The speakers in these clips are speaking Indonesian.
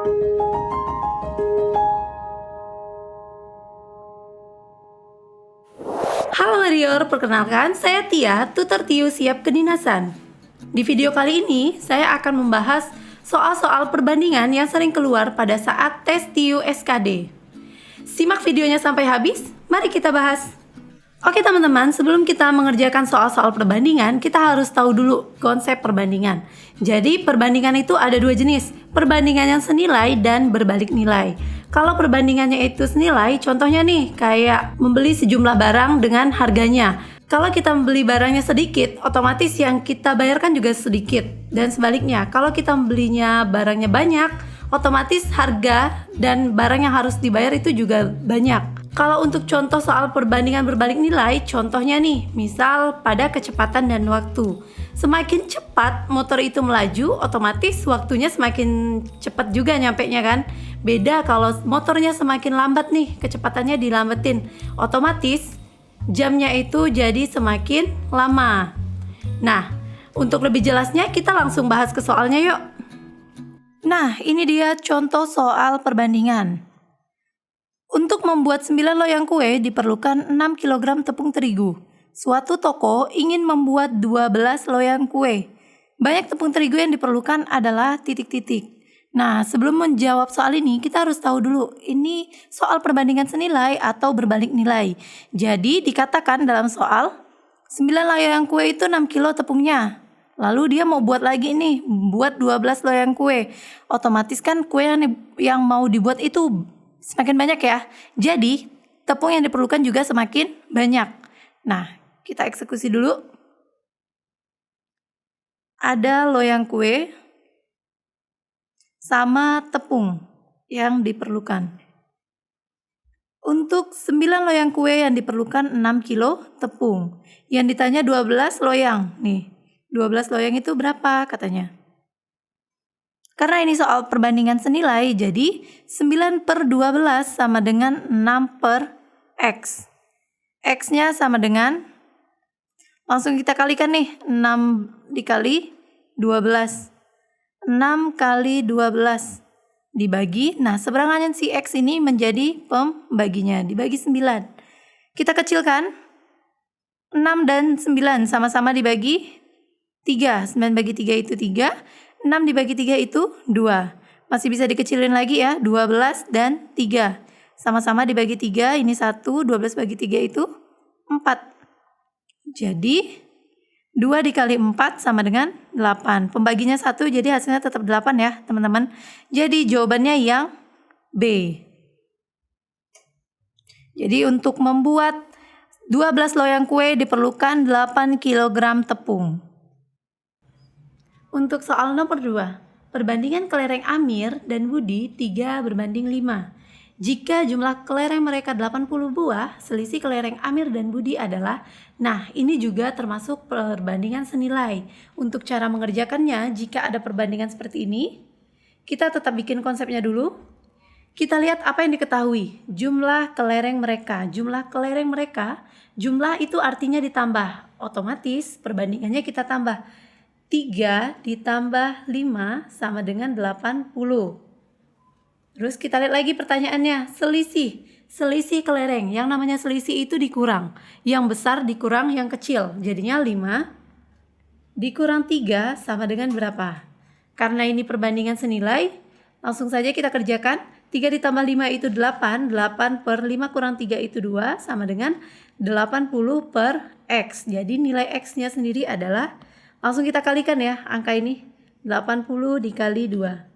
Halo Warrior, perkenalkan saya Tia, tutor TIU siap kedinasan. Di video kali ini, saya akan membahas soal-soal perbandingan yang sering keluar pada saat tes TIU SKD. Simak videonya sampai habis, mari kita bahas. Oke teman-teman, sebelum kita mengerjakan soal-soal perbandingan, kita harus tahu dulu konsep perbandingan. Jadi perbandingan itu ada dua jenis, perbandingan yang senilai dan berbalik nilai. Kalau perbandingannya itu senilai, contohnya nih kayak membeli sejumlah barang dengan harganya. Kalau kita membeli barangnya sedikit, otomatis yang kita bayarkan juga sedikit. Dan sebaliknya, kalau kita membelinya barangnya banyak, otomatis harga dan barang yang harus dibayar itu juga banyak. Kalau untuk contoh soal perbandingan berbalik nilai, contohnya nih, misal pada kecepatan dan waktu. Semakin cepat motor itu melaju, otomatis waktunya semakin cepat juga nyampenya kan. Beda kalau motornya semakin lambat nih, kecepatannya dilambatin, otomatis jamnya itu jadi semakin lama. Nah, untuk lebih jelasnya kita langsung bahas ke soalnya yuk. Nah, ini dia contoh soal perbandingan. Untuk membuat 9 loyang kue diperlukan 6 kg tepung terigu. Suatu toko ingin membuat 12 loyang kue. Banyak tepung terigu yang diperlukan adalah titik-titik. Nah, sebelum menjawab soal ini, kita harus tahu dulu, ini soal perbandingan senilai atau berbalik nilai. Jadi, dikatakan dalam soal, 9 loyang kue itu 6 kilo tepungnya. Lalu dia mau buat lagi nih, buat 12 loyang kue. Otomatis kan kue yang mau dibuat itu semakin banyak ya. Jadi, tepung yang diperlukan juga semakin banyak. Nah, kita eksekusi dulu. Ada loyang kue sama tepung yang diperlukan. Untuk 9 loyang kue yang diperlukan 6 kilo tepung. Yang ditanya 12 loyang. Nih, 12 loyang itu berapa katanya? Karena ini soal perbandingan senilai, jadi 9 per 12 sama dengan 6 per X. X-nya sama dengan, langsung kita kalikan nih, 6 dikali 12. 6 kali 12 dibagi, nah seberangannya si X ini menjadi pembaginya, dibagi 9. Kita kecilkan, 6 dan 9 sama-sama dibagi 3, 9 bagi 3 itu 3, 6 dibagi 3 itu 2. Masih bisa dikecilin lagi ya, 12 dan 3. Sama-sama dibagi 3, ini 1, 12 bagi 3 itu 4. Jadi, 2 dikali 4 sama dengan 8. Pembaginya 1, jadi hasilnya tetap 8 ya teman-teman. Jadi jawabannya yang B. Jadi untuk membuat 12 loyang kue diperlukan 8 kg tepung. Untuk soal nomor 2, perbandingan kelereng Amir dan Budi 3 berbanding 5. Jika jumlah kelereng mereka 80 buah, selisih kelereng Amir dan Budi adalah, nah ini juga termasuk perbandingan senilai. Untuk cara mengerjakannya, jika ada perbandingan seperti ini, kita tetap bikin konsepnya dulu. Kita lihat apa yang diketahui, jumlah kelereng mereka. Jumlah itu artinya ditambah, otomatis perbandingannya kita tambah. 3 ditambah 5 sama dengan 80. Terus kita lihat lagi pertanyaannya, selisih kelereng. Yang namanya selisih itu dikurang, yang besar dikurang yang kecil, jadinya 5 dikurang 3 sama dengan berapa? Karena ini perbandingan senilai, langsung saja kita kerjakan. 3 ditambah 5 itu 8, 8 per 5 kurang 3 itu 2 sama dengan 80 per X. Jadi nilai X-nya sendiri adalah, langsung kita kalikan ya angka ini, 80 dikali 2.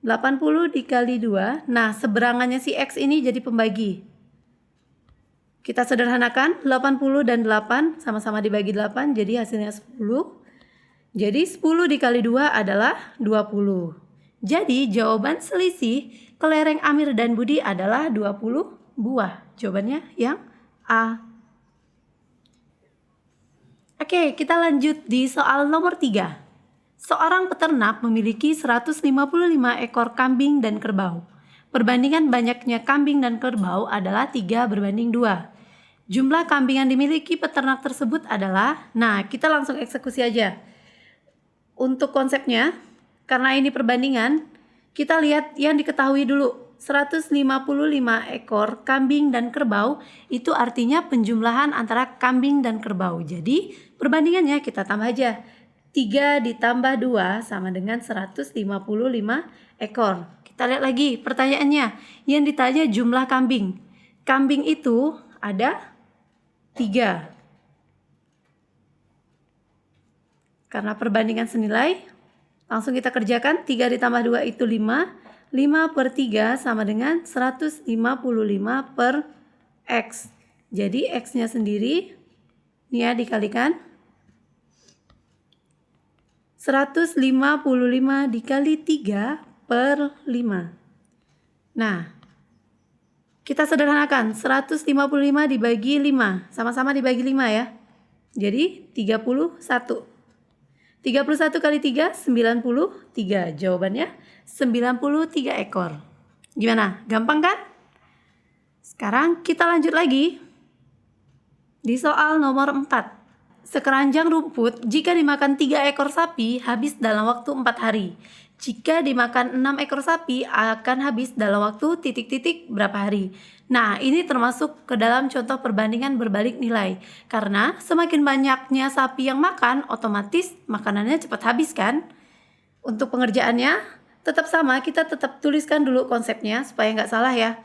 80 dikali 2, nah seberangannya si X ini jadi pembagi. Kita sederhanakan, 80 dan 8 sama-sama dibagi 8, jadi hasilnya 10. Jadi 10 dikali 2 adalah 20. Jadi jawaban selisih kelereng Amir dan Budi adalah 20 buah. Jawabannya yang A. Oke, kita lanjut di soal nomor 3. Seorang peternak memiliki 155 ekor kambing dan kerbau. Perbandingan banyaknya kambing dan kerbau adalah 3 berbanding 2. Jumlah kambing yang dimiliki peternak tersebut adalah, nah kita langsung eksekusi aja. Untuk konsepnya, karena ini perbandingan, Kita lihat yang diketahui dulu. 155 ekor kambing dan kerbau itu artinya penjumlahan antara kambing dan kerbau. Jadi perbandingannya kita tambah aja. 3 ditambah 2 sama dengan 155 ekor. Kita lihat lagi pertanyaannya. Yang ditanya jumlah kambing. Kambing itu ada 3. Karena perbandingan senilai, langsung kita kerjakan. 3 ditambah 2 itu 5. 5/3 sama dengan 155 per X. Jadi X-nya sendiri, ini ya dikalikan. 155 dikali 3 per 5. Nah, kita sederhanakan. 155 dibagi 5. Sama-sama dibagi 5 ya. Jadi 31. 31 kali 3, 93. Jawabannya 93 ekor. Gimana? Gampang kan? Sekarang kita lanjut lagi. Di soal nomor 4. Sekeranjang rumput jika dimakan 3 ekor sapi habis dalam waktu 4 hari. Jika dimakan 6 ekor sapi akan habis dalam waktu titik-titik berapa hari. Nah, ini termasuk ke dalam contoh perbandingan berbalik nilai. Karena semakin banyaknya sapi yang makan, otomatis makanannya cepat habis kan? Untuk pengerjaannya tetap sama, kita tetap tuliskan dulu konsepnya supaya nggak salah ya.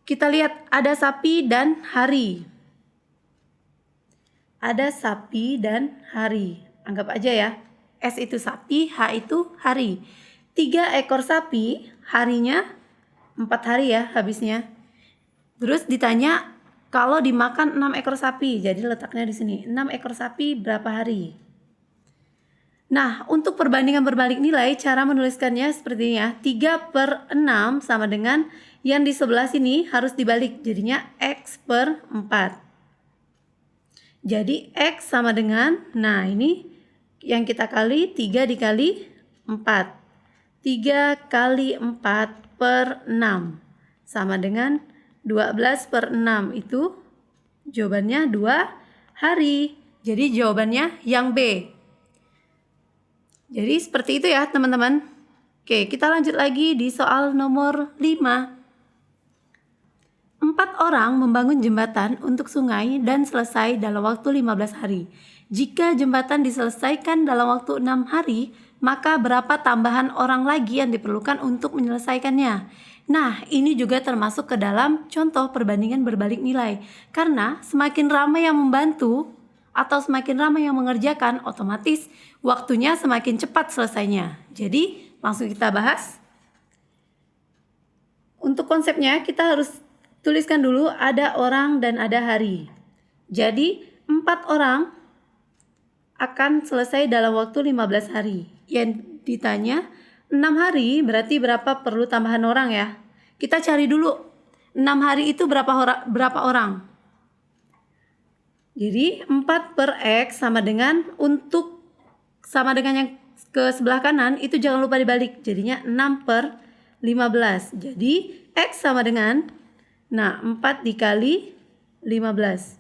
Kita lihat ada sapi dan hari. Ada sapi dan hari. Anggap aja ya. S itu sapi, H itu hari. 3 ekor sapi, harinya 4 hari ya habisnya. Terus ditanya kalau dimakan 6 ekor sapi. Jadi letaknya di sini. 6 ekor sapi berapa hari? Nah, untuk perbandingan berbalik nilai, cara menuliskannya seperti ini ya. 3/6 sama dengan yang di sebelah sini harus dibalik. Jadinya X per 4. Jadi X sama dengan, nah ini yang kita kali 3 dikali 4. 3 kali 4 per 6 sama dengan 12/6. Itu jawabannya 2 hari. Jadi jawabannya yang B. Jadi seperti itu ya teman-teman. Oke, kita lanjut lagi di soal nomor 5. 4 orang membangun jembatan untuk sungai dan selesai dalam waktu 15 hari. Jika jembatan diselesaikan dalam waktu 6 hari, maka berapa tambahan orang lagi yang diperlukan untuk menyelesaikannya? Nah, ini juga termasuk ke dalam contoh perbandingan berbalik nilai. Karena semakin ramai yang membantu atau semakin ramai yang mengerjakan, otomatis waktunya semakin cepat selesainya. Jadi, langsung kita bahas. Untuk konsepnya, kita harus tuliskan dulu ada orang dan ada hari. Jadi 4 orang akan selesai dalam waktu 15 hari. Yang ditanya 6 hari berarti berapa perlu tambahan orang ya. Kita cari dulu 6 hari itu berapa orang. Jadi 4 per X sama dengan yang ke sebelah kanan itu jangan lupa dibalik. Jadinya 6 per 15. Jadi X sama dengan 4 dikali 15.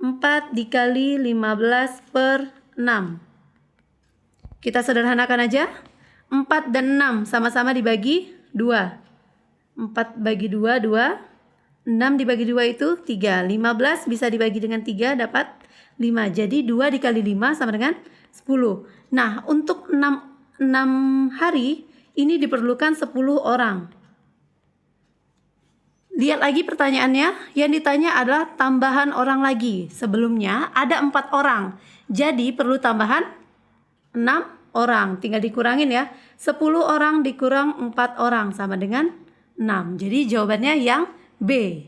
4 dikali 15 per 6. Kita sederhanakan aja. 4 dan 6 sama-sama dibagi 2. 4 bagi 2, 2. 6 dibagi 2 itu 3. 15 bisa dibagi dengan 3 dapat 5. Jadi 2 dikali 5 sama dengan 10. Nah, untuk 6 hari ini diperlukan 10 orang. Lihat lagi pertanyaannya, yang ditanya adalah tambahan orang lagi. Sebelumnya ada 4 orang, jadi perlu tambahan 6 orang. Tinggal dikurangin ya, 10 orang dikurang 4 orang sama dengan 6. Jadi jawabannya yang B.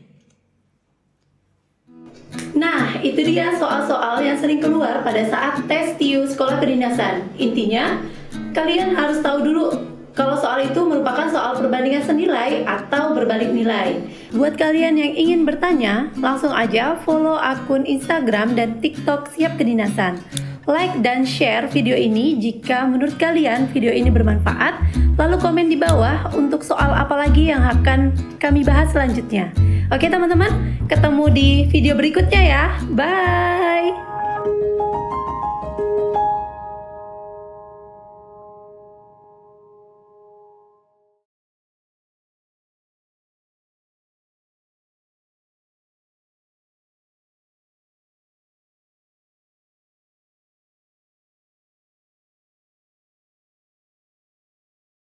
Nah, itu dia soal-soal yang sering keluar pada saat tes TIU sekolah kedinasan. Intinya, kalian harus tahu dulu kalau soal itu merupakan soal perbandingan senilai atau berbalik nilai. Buat kalian yang ingin bertanya, langsung aja follow akun Instagram dan TikTok Siap Kedinasan. Like dan share video ini jika menurut kalian video ini bermanfaat. Lalu komen di bawah untuk soal apa lagi yang akan kami bahas selanjutnya. Oke teman-teman, ketemu di video berikutnya ya. Bye!